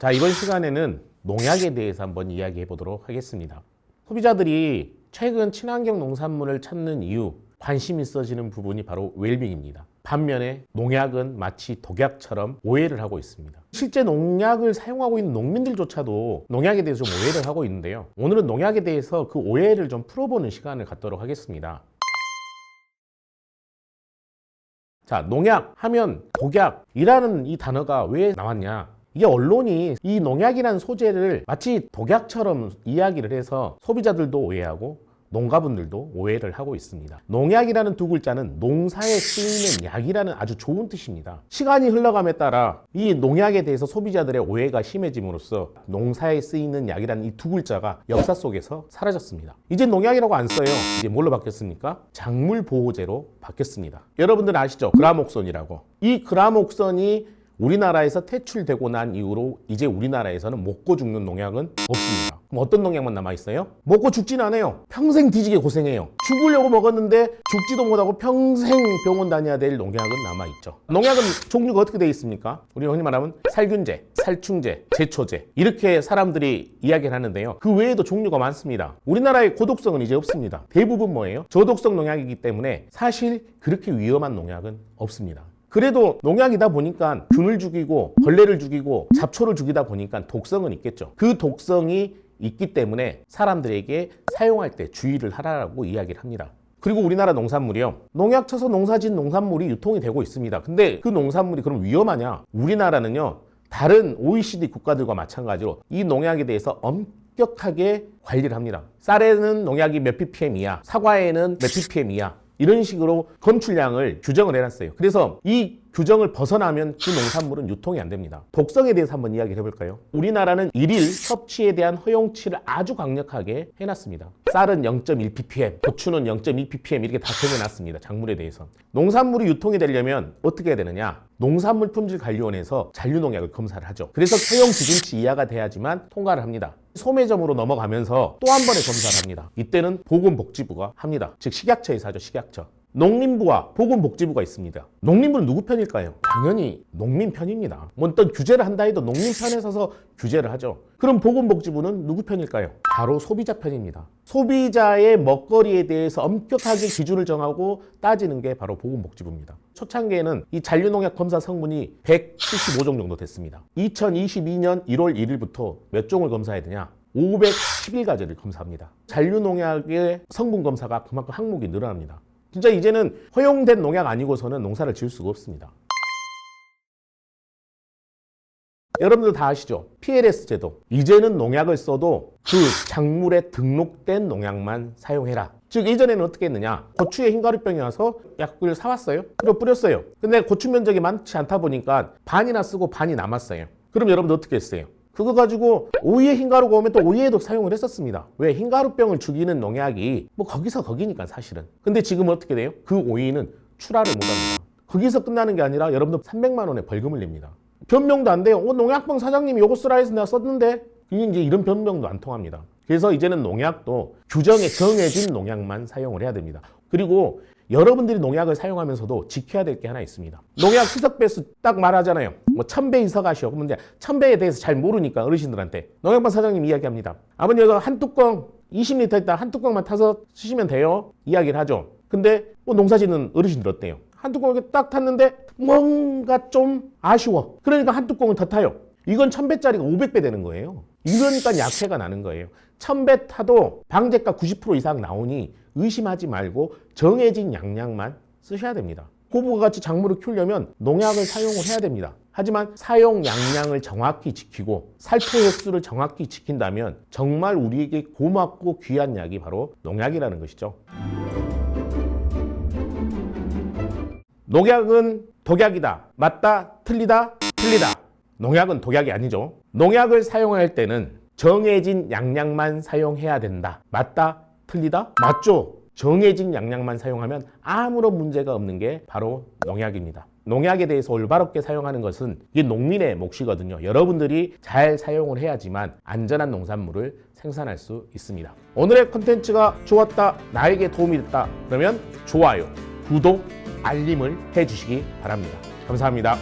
자, 이번 시간에는 농약에 대해서 한번 이야기해 보도록 하겠습니다. 소비자들이 최근 친환경 농산물을 찾는 이유, 관심 있어지는 부분이 바로 웰빙입니다. 반면에 농약은 마치 독약처럼 오해를 하고 있습니다. 실제 농약을 사용하고 있는 농민들조차도 농약에 대해서 좀 오해를 하고 있는데요. 오늘은 농약에 대해서 그 오해를 좀 풀어보는 시간을 갖도록 하겠습니다. 자, 농약 하면 독약이라는 이 단어가 왜 나왔냐? 이게 언론이 이 농약이라는 소재를 마치 독약처럼 이야기를 해서 소비자들도 오해하고 농가분들도 오해를 하고 있습니다. 농약이라는 두 글자는 농사에 쓰이는 약이라는 아주 좋은 뜻입니다. 시간이 흘러감에 따라 이 농약에 대해서 소비자들의 오해가 심해짐으로써 농사에 쓰이는 약이라는 이 두 글자가 역사 속에서 사라졌습니다. 이제 농약이라고 안 써요. 이제 뭘로 바뀌었습니까? 작물 보호제로 바뀌었습니다. 여러분들 아시죠? 그라목손이라고. 이 그라목손이 우리나라에서 퇴출되고 난 이후로 이제 우리나라에서는 먹고 죽는 농약은 없습니다. 그럼 어떤 농약만 남아있어요? 먹고 죽진 않아요. 평생 뒤지게 고생해요. 죽으려고 먹었는데 죽지도 못하고 평생 병원 다녀야 될 농약은 남아있죠. 농약은 종류가 어떻게 되어 있습니까? 우리 흔히 말하면 살균제, 살충제, 제초제 이렇게 사람들이 이야기를 하는데요. 그 외에도 종류가 많습니다. 우리나라의 고독성은 이제 없습니다. 대부분 뭐예요? 저독성 농약이기 때문에 사실 그렇게 위험한 농약은 없습니다. 그래도 농약이다 보니까 균을 죽이고 벌레를 죽이고 잡초를 죽이다 보니까 독성은 있겠죠. 그 독성이 있기 때문에 사람들에게 사용할 때 주의를 하라고 이야기를 합니다. 그리고 우리나라 농산물이요. 농약 쳐서 농사진 농산물이 유통이 되고 있습니다. 근데 그 농산물이 그럼 위험하냐? 우리나라는요. 다른 OECD 국가들과 마찬가지로 이 농약에 대해서 엄격하게 관리를 합니다. 쌀에는 농약이 몇 ppm 이하, 사과에는 몇 ppm 이하 이런 식으로 검출량을 규정을 해놨어요. 그래서 이 규정을 벗어나면 그 농산물은 유통이 안 됩니다. 독성에 대해서 한번 이야기를 해볼까요? 우리나라는 일일 섭취에 대한 허용치를 아주 강력하게 해놨습니다. 쌀은 0.1ppm, 고추는 0.2ppm 이렇게 다 정해놨습니다. 작물에 대해서. 농산물이 유통이 되려면 어떻게 해야 되느냐? 농산물품질관리원에서 잔류농약을 검사를 하죠. 그래서 허용 기준치 이하가 돼야지만 통과를 합니다. 소매점으로 넘어가면서 또 한 번의 검사를 합니다. 이때는 보건복지부가 합니다. 즉 식약처에서 하죠. 식약처. 농림부와 보건복지부가 있습니다. 농림부는 누구 편일까요? 당연히 농민 편입니다. 뭐 어떤 규제를 한다 해도 농민 편에 서서 규제를 하죠. 그럼 보건복지부는 누구 편일까요? 바로 소비자 편입니다. 소비자의 먹거리에 대해서 엄격하게 기준을 정하고 따지는 게 바로 보건복지부입니다. 초창기에는 이 잔류농약 검사 성분이 175종 정도 됐습니다. 2022년 1월 1일부터 몇 종을 검사해야 되냐? 511가지를 검사합니다. 잔류농약의 성분 검사가 그만큼 항목이 늘어납니다. 진짜 이제는 허용된 농약 아니고서는 농사를 지을 수가 없습니다. 여러분들 다 아시죠? PLS 제도. 이제는 농약을 써도 그 작물에 등록된 농약만 사용해라. 즉 예전에는 어떻게 했느냐? 고추에 흰가루병이 와서 약국을 사왔어요. 그리고 뿌렸어요. 근데 고추 면적이 많지 않다 보니까 반이나 쓰고 반이 남았어요. 그럼 여러분들 어떻게 했어요? 그거 가지고 오이에 흰가루가 오면 또 오이에도 사용을 했었습니다. 왜? 흰가루병을 죽이는 농약이 뭐 거기서 거기니까 사실은. 근데 지금은 어떻게 돼요? 그 오이는 출하를 못합니다. 거기서 끝나는 게 아니라 여러분들 300만 원의 벌금을 냅니다. 변명도 안 돼요. 농약방 사장님이 요거 쓰라 해서 내가 썼는데 이제 이런 변명도 안 통합니다. 그래서 이제는 농약도 규정에 정해진 농약만 사용을 해야 됩니다. 그리고 여러분들이 농약을 사용하면서도 지켜야 될 게 하나 있습니다. 농약 희석 배수 딱 말하잖아요. 뭐 1000배 희석하시오. 그러면 이제 1000배에 대해서 잘 모르니까 어르신들한테 농약방 사장님 이야기합니다. 아버님 이거 한 뚜껑 20리터 있다 한 뚜껑만 타서 쓰시면 돼요. 이야기를 하죠. 근데 뭐 농사짓는 어르신들 어때요? 한 뚜껑 이렇게 딱 탔는데 뭔가 좀 아쉬워. 그러니까 한 뚜껑을 더 타요. 이건 1000배짜리가 500배 되는 거예요. 이러니까 약해가 나는 거예요. 1000배 타도 방제가 90% 이상 나오니 의심하지 말고 정해진 양량만 쓰셔야 됩니다. 고부가 같이 작물을 키우려면 농약을 사용을 해야 됩니다. 하지만 사용 양량을 정확히 지키고 살포 횟수를 정확히 지킨다면 정말 우리에게 고맙고 귀한 약이 바로 농약이라는 것이죠. 농약은 독약이다. 맞다? 틀리다? 틀리다. 농약은 독약이 아니죠. 농약을 사용할 때는 정해진 양량만 사용해야 된다. 맞다? 틀리다? 맞죠. 정해진 양량만 사용하면 아무런 문제가 없는 게 바로 농약입니다. 농약에 대해서 올바르게 사용하는 것은 이게 농민의 몫이거든요. 여러분들이 잘 사용을 해야지만 안전한 농산물을 생산할 수 있습니다. 오늘의 컨텐츠가 좋았다, 나에게 도움이 됐다 그러면 좋아요, 구독, 알림을 해주시기 바랍니다. 감사합니다.